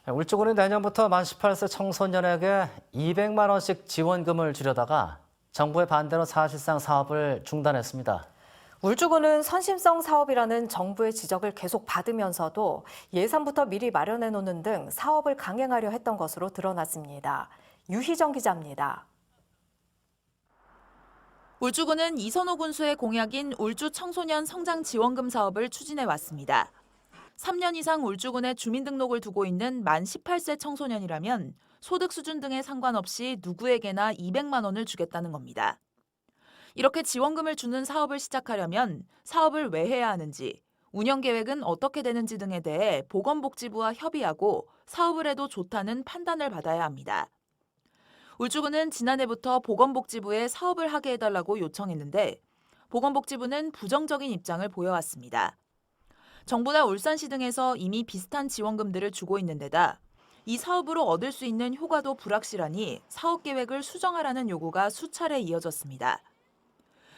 울주군이 내년부터 만 18세 청소년에게 200만 원씩 지원금을 주려다가 정부의 반대로 사실상 사업을 중단했습니다. 울주군은 선심성 사업이라는 정부의 지적을 계속 받으면서도 예산부터 미리 마련해 놓는 등 사업을 강행하려 했던 것으로 드러났습니다. 유희정 기자입니다. 울주군은 이선호 군수의 공약인 울주 청소년 성장 지원금 사업을 추진해 왔습니다. 3년 이상 울주군에 주민등록을 두고 있는 만 18세 청소년이라면 소득 수준 등에 상관없이 누구에게나 200만 원을 주겠다는 겁니다. 이렇게 지원금을 주는 사업을 시작하려면 사업을 왜 해야 하는지, 운영 계획은 어떻게 되는지 등에 대해 보건복지부와 협의하고 사업을 해도 좋다는 판단을 받아야 합니다. 울주군은 지난해부터 보건복지부에 사업을 하게 해달라고 요청했는데 보건복지부는 부정적인 입장을 보여왔습니다. 정부나 울산시 등에서 이미 비슷한 지원금들을 주고 있는 데다 이 사업으로 얻을 수 있는 효과도 불확실하니 사업 계획을 수정하라는 요구가 수차례 이어졌습니다.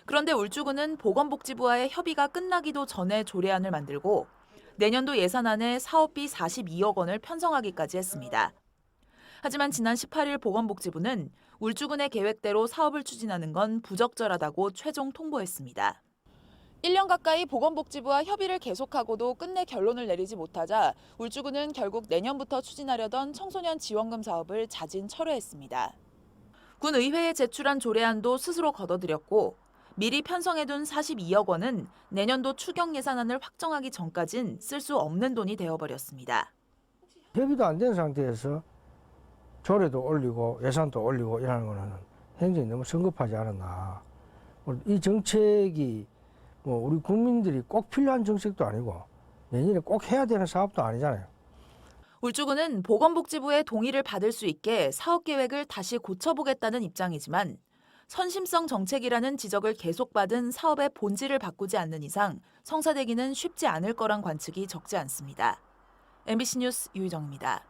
그런데 울주군은 보건복지부와의 협의가 끝나기도 전에 조례안을 만들고 내년도 예산안에 사업비 42억 원을 편성하기까지 했습니다. 하지만 지난 18일 보건복지부는 울주군의 계획대로 사업을 추진하는 건 부적절하다고 최종 통보했습니다. 1년 가까이 보건복지부와 협의를 계속하고도 끝내 결론을 내리지 못하자 울주군은 결국 내년부터 추진하려던 청소년 지원금 사업을 자진 철회했습니다. 군 의회에 제출한 조례안도 스스로 걷어들였고 미리 편성해둔 42억 원은 내년도 추경 예산안을 확정하기 전까진 쓸 수 없는 돈이 되어버렸습니다. 협의도 안 된 상태에서 조례도 올리고 예산도 올리고 이러는 거는 굉장히 너무 성급하지 않았나. 이 정책이 우리 국민들이 꼭 필요한 정책도 아니고 내년에 꼭 해야 되는 사업도 아니잖아요. 울주군은 보건복지부의 동의를 받을 수 있게 사업 계획을 다시 고쳐보겠다는 입장이지만 선심성 정책이라는 지적을 계속받은 사업의 본질을 바꾸지 않는 이상 성사되기는 쉽지 않을 거란 관측이 적지 않습니다. MBC 뉴스 유희정입니다.